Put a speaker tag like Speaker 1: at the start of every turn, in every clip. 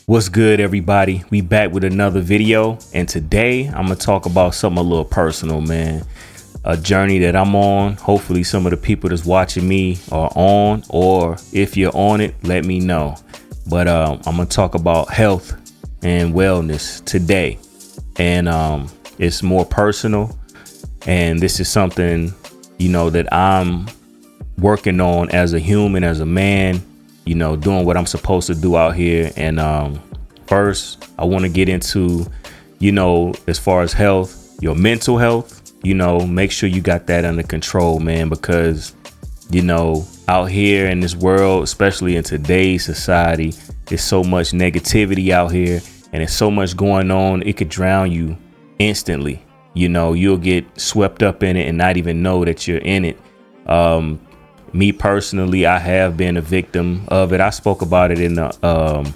Speaker 1: What's good, everybody? We back with another video, and today I'm gonna talk about something a little personal, man. A journey that I'm on. Hopefully some of the people that's watching me are on, or if you're on it, let me know. But I'm gonna talk about health and wellness today, and it's more personal, and this is something, that I'm working on as a human, as a man, doing what I'm supposed to do out here. And first, I want to get into, as far as health, your mental health, make sure you got that under control, man, because, out here in this world, especially in today's society, there's so much negativity out here and there's so much going on. It could drown you instantly. You'll get swept up in it and not even know that you're in it. Me personally, I have been a victim of it. I spoke about it in the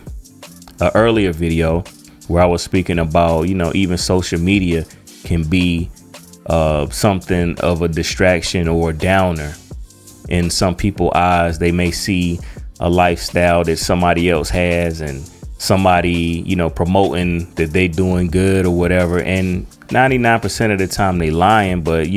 Speaker 1: earlier video where I was speaking about, even social media can be something of a distraction or a downer. In some people's eyes, they may see a lifestyle that somebody else has and somebody, promoting that they doing good or whatever. And 99% of the time they lying, but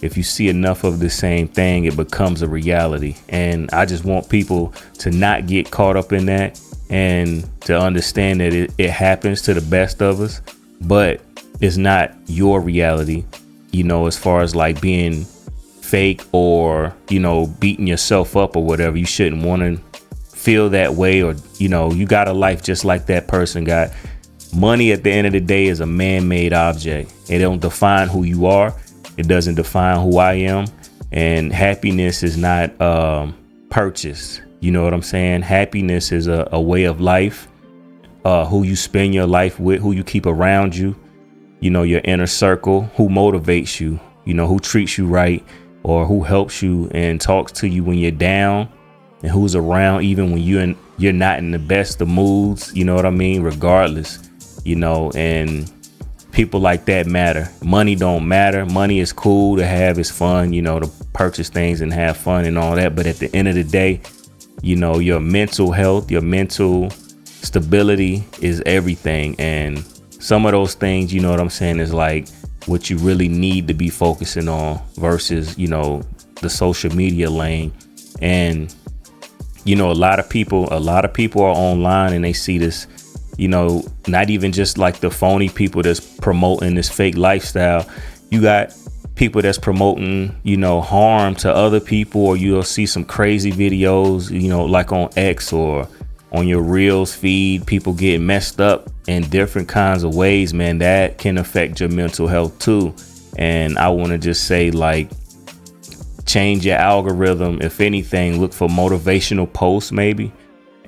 Speaker 1: if you see enough of the same thing, it becomes a reality. And I just want people to not get caught up in that and to understand that it happens to the best of us, but it's not your reality, as far as like being fake or, beating yourself up or whatever. You shouldn't want to feel that way, or, you got a life just like that person got. Money at the end of the day is a man-made object. It don't define who you are. It doesn't define who I am. And happiness is not purchased. You know what I'm saying? Happiness is a way of life. Who you spend your life with, who you keep around you, your inner circle, who motivates you, who treats you right, or who helps you and talks to you when you're down, and who's around even when you're not in the best of moods. You know what I mean? Regardless, and people like that matter. Money don't matter. Money is cool to have. It's fun, to purchase things and have fun and all that. But at the end of the day, your mental health, your mental stability is everything. And some of those things, what I'm saying, is like what you really need to be focusing on versus, the social media lane. And, a lot of people are online and they see this, not even just like the phony people that's promoting this fake lifestyle. You got people that's promoting, harm to other people, or you'll see some crazy videos, like on X or on your Reels feed, people get messed up in different kinds of ways, man. That can affect your mental health too. And I want to just say, like, change your algorithm. If anything, look for motivational posts maybe.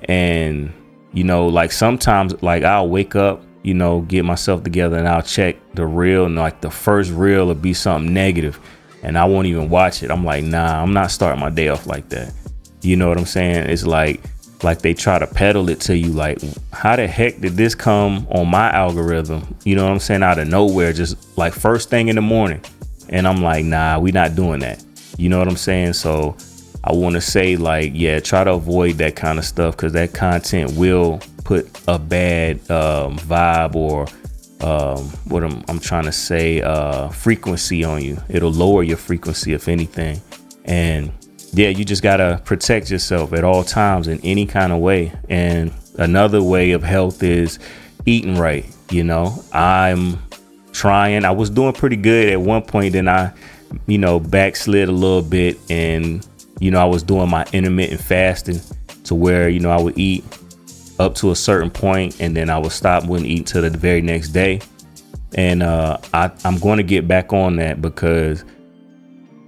Speaker 1: And like sometimes, like, I'll wake up, get myself together and I'll check the reel, and like the first reel will be something negative and I won't even watch it. I'm like, nah, I'm not starting my day off like that. You know what I'm saying? It's like they try to peddle it to you. Like, how the heck did this come on my algorithm? You know what I'm saying? Out of nowhere, just like first thing in the morning. And I'm like, nah, we not doing that. You know what I'm saying? So I want to say, like, yeah, try to avoid that kind of stuff, because that content will put a bad vibe or what I'm trying to say, frequency on you. It'll lower your frequency, if anything. And yeah, you just got to protect yourself at all times in any kind of way. And another way of health is eating right. I'm trying. I was doing pretty good at one point, then I, backslid a little bit, and I was doing my intermittent fasting to where, I would eat up to a certain point and then I would stop, wouldn't eat till the very next day. And I'm going to get back on that because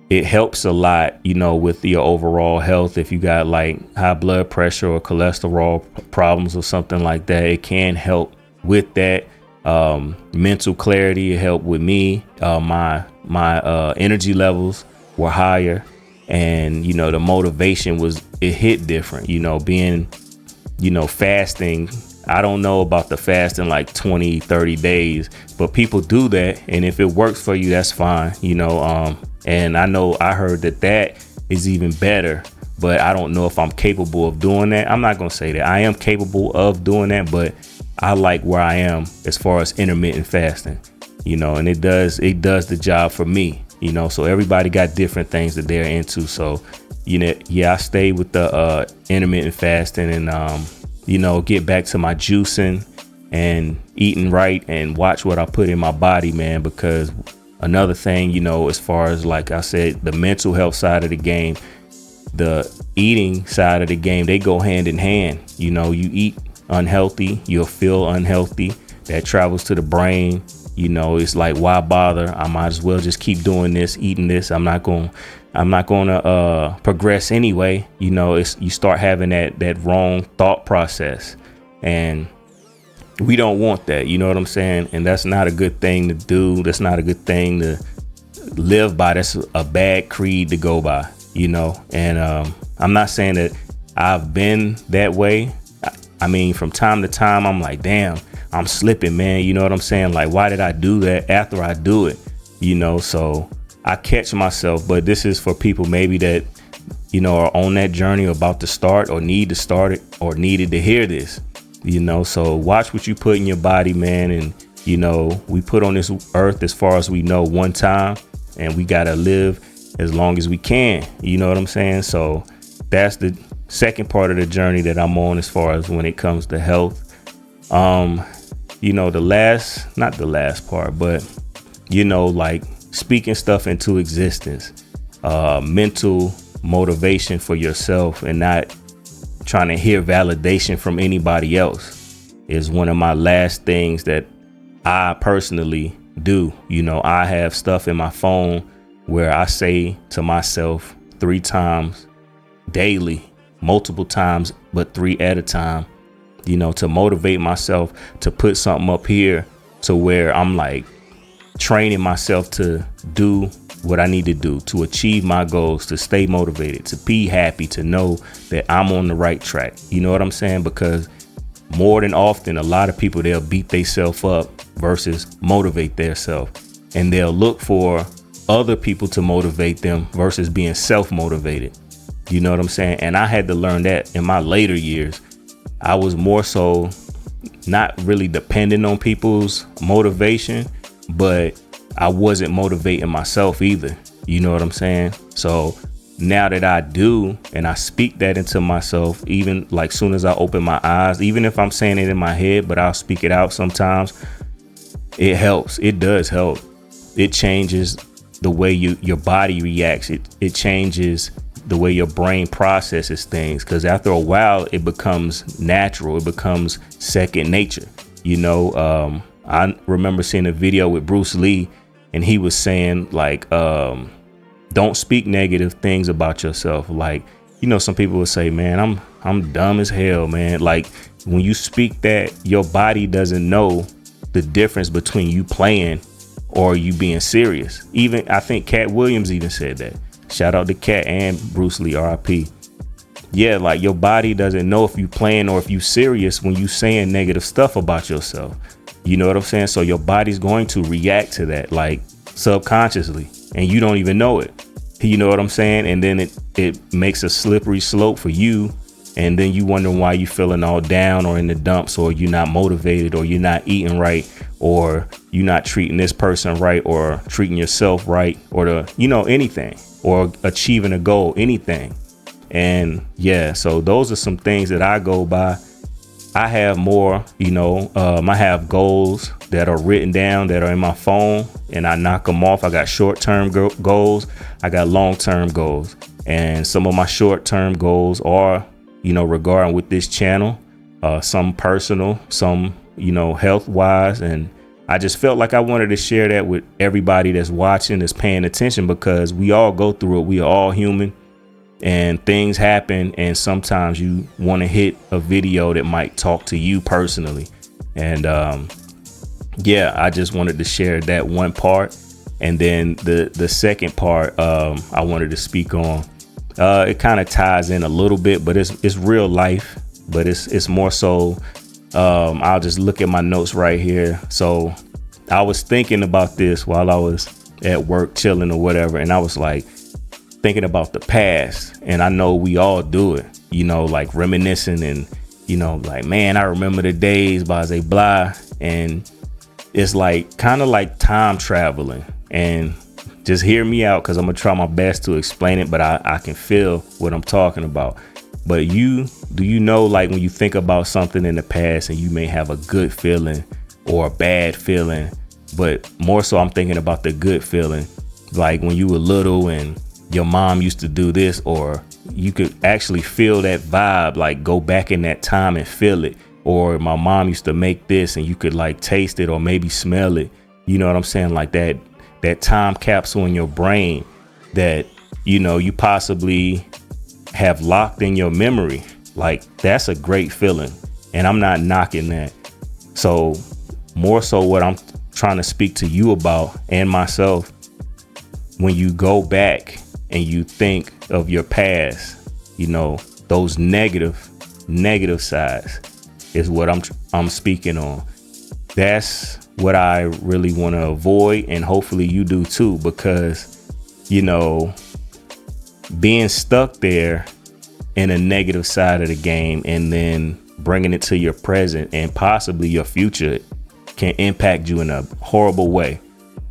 Speaker 1: it helps a lot, with your overall health. If you got like high blood pressure or cholesterol problems or something like that, it can help with that. Mental clarity, it helped with me. My energy levels were higher. And, the motivation it hit different, being, fasting. I don't know about the fasting like 20, 30 days, but people do that. And if it works for you, that's fine, And I heard that is even better but I don't know if I'm capable of doing that. I'm not going to say that I am capable of doing that, but I like where I am as far as intermittent fasting, and it does the job for me, so everybody got different things that they're into. So, I stay with the intermittent fasting and, get back to my juicing and eating right and watch what I put in my body, man, because another thing, as far as, like I said, the mental health side of the game, the eating side of the game, they go hand in hand. You eat unhealthy, you'll feel unhealthy. That travels to the brain. It's like, why bother? I might as well just keep doing this, eating this. I'm not going to progress anyway. You start having that wrong thought process, and we don't want that. You know what I'm saying? And that's not a good thing to do. That's not a good thing to live by. That's a bad creed to go by, and I'm not saying that I've been that way. I mean, from time to time, I'm like, damn, I'm slipping, man. You know what I'm saying? Like, why did I do that after I do it? So I catch myself. But this is for people maybe that, are on that journey, or about to start, or need to start it, or needed to hear this. So watch what you put in your body, man. And, we put on this earth, as far as we know, one time, and we got to live as long as we can. You know what I'm saying? So that's the second part of the journey that I'm on, as far as when it comes to health. Not the last part, but, like speaking stuff into existence, mental motivation for yourself, and not trying to hear validation from anybody else, is one of my last things that I personally do. I have stuff in my phone where I say to myself 3 times daily, multiple times, but 3 at a time, to motivate myself to put something up here, to where I'm like training myself to do what I need to do to achieve my goals, to stay motivated, to be happy, to know that I'm on the right track. You know what I'm saying? Because more than often, a lot of people, they'll beat themselves up versus motivate themselves, and they'll look for other people to motivate them versus being self-motivated. You know what I'm saying? And I had to learn that in my later years. I was more so not really dependent on people's motivation, but I wasn't motivating myself either. You know what I'm saying? So now that I do, and I speak that into myself, even like soon as I open my eyes, even if I'm saying it in my head, but I'll speak it out sometimes, it helps. It does help. It changes the way your body reacts. It changes the way your brain processes things, because after a while it becomes natural. It becomes second nature. I remember seeing a video with Bruce Lee, and he was saying, like, don't speak negative things about yourself. Like, some people would say, man, I'm dumb as hell, man. Like, when you speak that, your body doesn't know the difference between you playing or you being serious. Even I think Cat Williams even said that. Shout out to Cat and Bruce Lee, RIP. Yeah, like, your body doesn't know if you playing or if you serious when you saying negative stuff about yourself. You know what I'm saying? So your body's going to react to that, like, subconsciously, and you don't even know it. You know what I'm saying? And then it makes a slippery slope for you. And then you wonder why you feeling all down or in the dumps, or you're not motivated, or you're not eating right, or you're not treating this person right, or treating yourself right, or anything, or achieving a goal, anything. And yeah, so those are some things that I go by. I have more, I have goals that are written down, that are in my phone, and I knock them off. I got short-term goals. I got long-term goals. And some of my short-term goals are, regarding with this channel, some personal, some, health-wise. And I just felt like I wanted to share that with everybody that's watching, that's paying attention, because we all go through it. We are all human. And things happen, and sometimes you want to hit a video that might talk to you personally. And I just wanted to share that one part. And then the second part I wanted to speak on, it kind of ties in a little bit, but it's real life, but it's more so, I'll just look at my notes right here. So I was thinking about this while I was at work chilling or whatever, and I was like, thinking about the past, and I know we all do it, you know, like reminiscing and, you know, like, man, I remember the days, blah, blah, blah. And it's like kind of like time traveling. And just hear me out, because I'm gonna try my best to explain it, but I can feel what I'm talking about. But do you know, like when you think about something in the past and you may have a good feeling or a bad feeling, but more so I'm thinking about the good feeling, like when you were little and your mom used to do this, or you could actually feel that vibe, like go back in that time and feel it. Or my mom used to make this and you could like taste it or maybe smell it. You know what I'm saying? Like that time capsule in your brain that, you know, you possibly have locked in your memory. Like that's a great feeling, and I'm not knocking that. So more so what I'm trying to speak to you about, and myself, when you go back and you think of your past, you know, those negative sides is what I'm speaking on. That's what I really want to avoid, and hopefully you do too, because, you know, being stuck there in a negative side of the game and then bringing it to your present and possibly your future can impact you in a horrible way.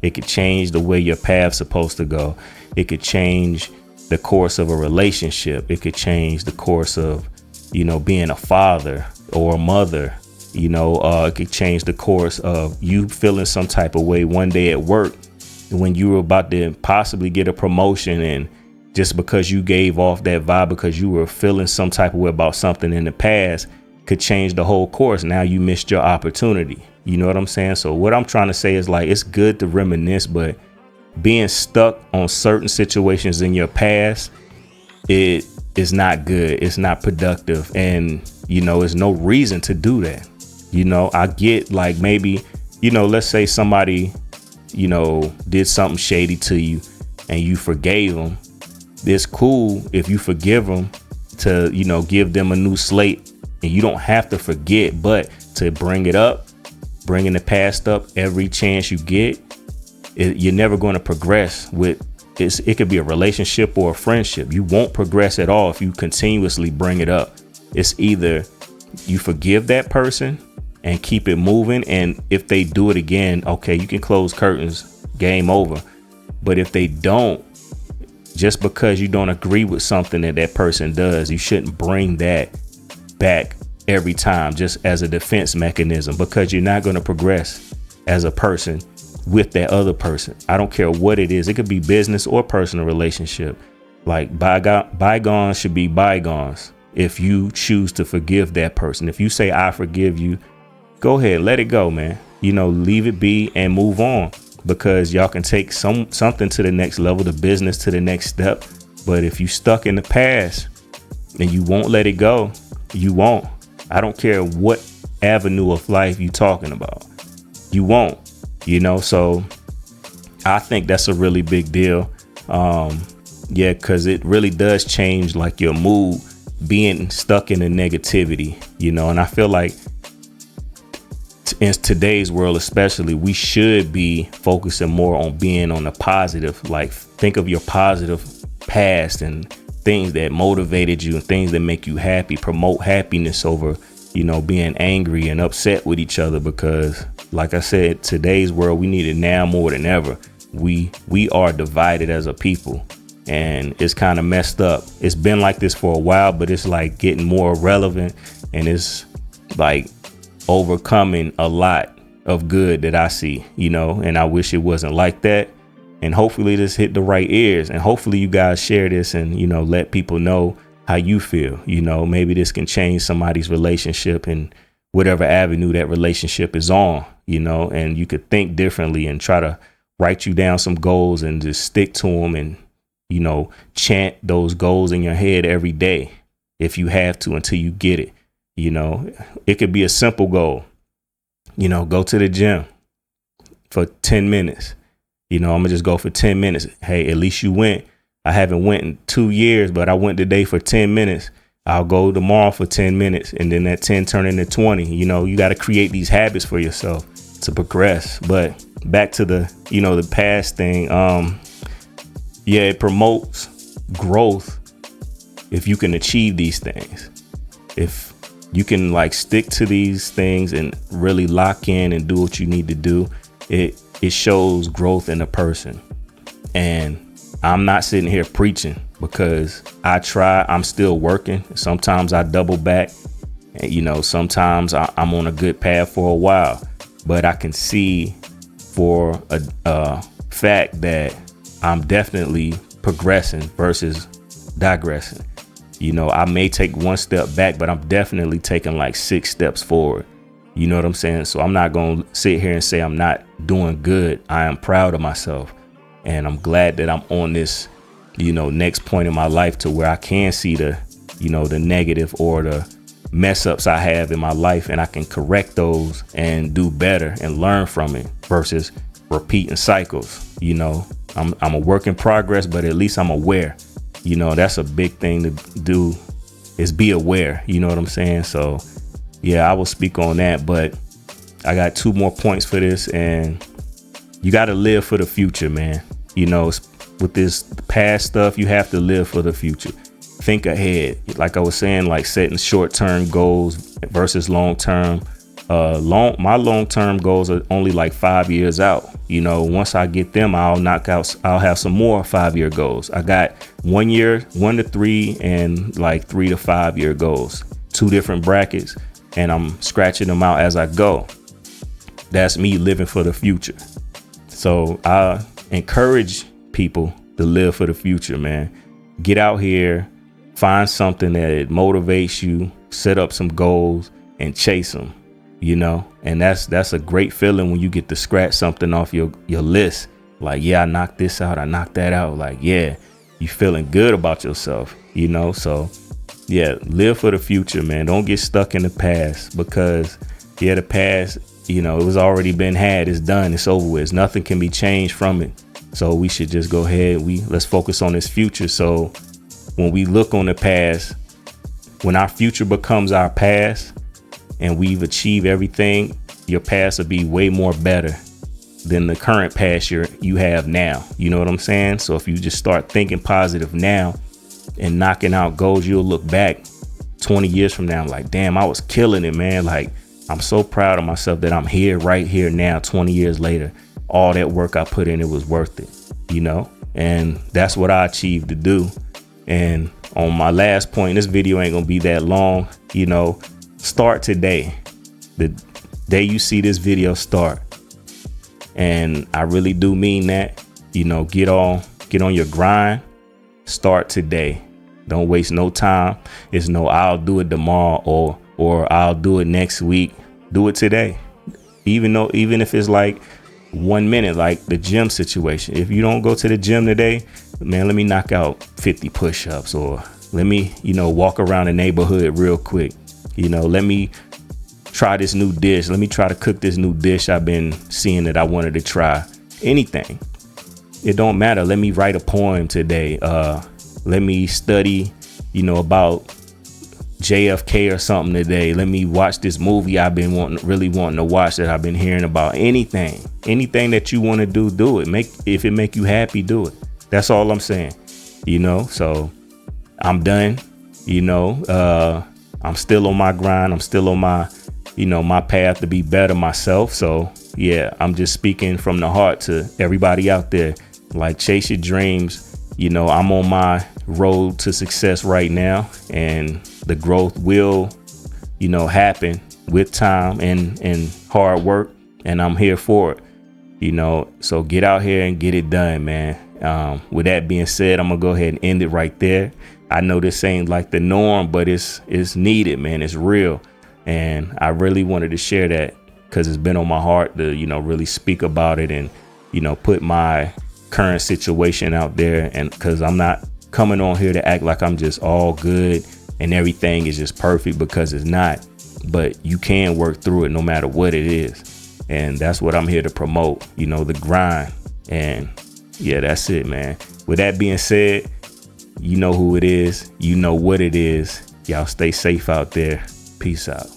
Speaker 1: It could change the way your path's supposed to go. It could change the course of a relationship. It could change the course of, you know, being a father or a mother. You know, it could change the course of you feeling some type of way one day at work when you were about to possibly get a promotion, and just because you gave off that vibe because you were feeling some type of way about something in the past could change the whole course. Now you missed your opportunity. You know what I'm saying? So what I'm trying to say is, like, it's good to reminisce, but being stuck on certain situations in your past, it is not good. It's not productive. And, you know, there's no reason to do that. You know, I get, like, maybe, you know, let's say somebody, you know, did something shady to you and you forgave them. It's cool if you forgive them to, you know, give them a new slate, and you don't have to forget, but to bring it up, bringing the past up every chance you get, you're never going to progress with it. It could be a relationship or a friendship. You won't progress at all if you continuously bring it up. It's either you forgive that person and keep it moving, and if they do it again, okay, you can close curtains, game over. But if they don't, just because you don't agree with something that person does, you shouldn't bring that back every time just as a defense mechanism, because you're not going to progress as a person with that other person. I don't care what it is. It could be business or personal relationship. Like bygones should be bygones. If you choose to forgive that person, if you say, I forgive you, go ahead, let it go, man. You know, leave it be and move on, because y'all can take something to the next level, the business to the next step. But if you stuck in the past and you won't let it go, you won't. I don't care what avenue of life you talking about. You won't, you know, so I think that's a really big deal. Yeah, because it really does change like your mood, being stuck in the negativity, you know, and I feel like in today's world, especially, we should be focusing more on being on the positive. Like, think of your positive past and things that motivated you and things that make you happy. Promote happiness over, you know, being angry and upset with each other, because like I said, today's world, we need it now more than ever. We are divided as a people, and it's kind of messed up. It's been like this for a while, but it's like getting more relevant, and it's like overcoming a lot of good that I see, you know, and I wish it wasn't like that. And hopefully this hit the right ears, and hopefully you guys share this and, you know, let people know how you feel. You know, maybe this can change somebody's relationship in whatever avenue that relationship is on, you know, and you could think differently and try to write you down some goals and just stick to them, and, you know, chant those goals in your head every day if you have to until you get it. You know, it could be a simple goal, you know, go to the gym for 10 minutes. You know, I'm gonna just go for 10 minutes. Hey, at least you went. I haven't went in 2 years, but I went today for 10 minutes. I'll go tomorrow for 10 minutes, and then that 10 turn into 20. You know, you got to create these habits for yourself to progress. But back to the, you know, the past thing. Yeah, it promotes growth if you can achieve these things. If you can like stick to these things and really lock in and do what you need to do, it shows growth in a person. And I'm not sitting here preaching, because I'm still working. Sometimes I double back, and sometimes I'm on a good path for a while, but I can see for a fact that I'm definitely progressing versus digressing. I may take one step back, but I'm definitely taking like 6 steps forward. You know what I'm saying? So I'm not going to sit here and say I'm not doing good. I am proud of myself, and I'm glad that I'm on this, next point in my life to where I can see the negative or the mess ups I have in my life, and I can correct those and do better and learn from it versus repeating cycles. I'm a work in progress, but at least I'm aware. That's a big thing to do, is be aware. You know what I'm saying? So yeah, I will speak on that, but I got 2 more points for this, and you got to live for the future, man. With this past stuff, you have to live for the future. Think ahead. Like I was saying, like setting short-term goals versus long-term. My long-term goals are only like 5 years out. Once I get them, I'll have some more 5-year goals. I got 1 year, 1 to 3, and like 3 to 5 year goals, 2 different brackets, and I'm scratching them out as I go. That's me living for the future. So I encourage people to live for the future, man. Get out here, find something that motivates you, set up some goals and chase them. And that's a great feeling when you get to scratch something off your list. Like, yeah, I knocked this out, I knocked that out. Like, yeah, you feeling good about yourself, so yeah, live for the future, man. Don't get stuck in the past, because the past, it was already been had. It's done, it's over with. Nothing can be changed from it. So we should just go ahead, let's focus on this future. So when we look on the past, when our future becomes our past, and we've achieved everything, your past will be way more better than the current past you have now. You know what I'm saying? So if you just start thinking positive now and knocking out goals, you'll look back 20 years from now like, damn, I was killing it, man. Like, I'm so proud of myself that I'm here right here now, 20 years later. All that work I put in, it was worth it, and that's what I achieved to do. And on my last point, this video ain't gonna be that long, start today. The day you see this video, start. And I really do mean that. Get on your grind. Start today. Don't waste no time. It's no I'll do it tomorrow or I'll do it next week. Do it today. Even if it's like 1 minute, like the gym situation. If you don't go to the gym today, man, let me knock out 50 push-ups, or let me, walk around the neighborhood real quick. Let me try this new dish. Let me try to cook this new dish I've been seeing that I wanted to try. Anything. It don't matter. Let me write a poem today. Let me study, about JFK or something today. Let me watch this movie I've been really wanting to watch that I've been hearing about. Anything that you want to do it. If it make you happy, do it. That's all I'm saying. So I'm done. I'm still on my grind. I'm still on my, my path to be better myself. So yeah, I'm just speaking from the heart to everybody out there. Like, chase your dreams. I'm on my road to success right now, and the growth will, happen with time and hard work. And I'm here for it, so get out here and get it done, man. With that being said, I'm gonna go ahead and end it right there. I know this ain't like the norm, but it's needed, man. It's real. And I really wanted to share that because it's been on my heart to, really speak about it and, put my current situation out there. And because I'm not coming on here to act like I'm just all good and everything is just perfect, because it's not. But you can work through it no matter what it is. And that's what I'm here to promote, the grind. And yeah, that's it, man. With that being said, you know who it is. You know what it is. Y'all stay safe out there. Peace out.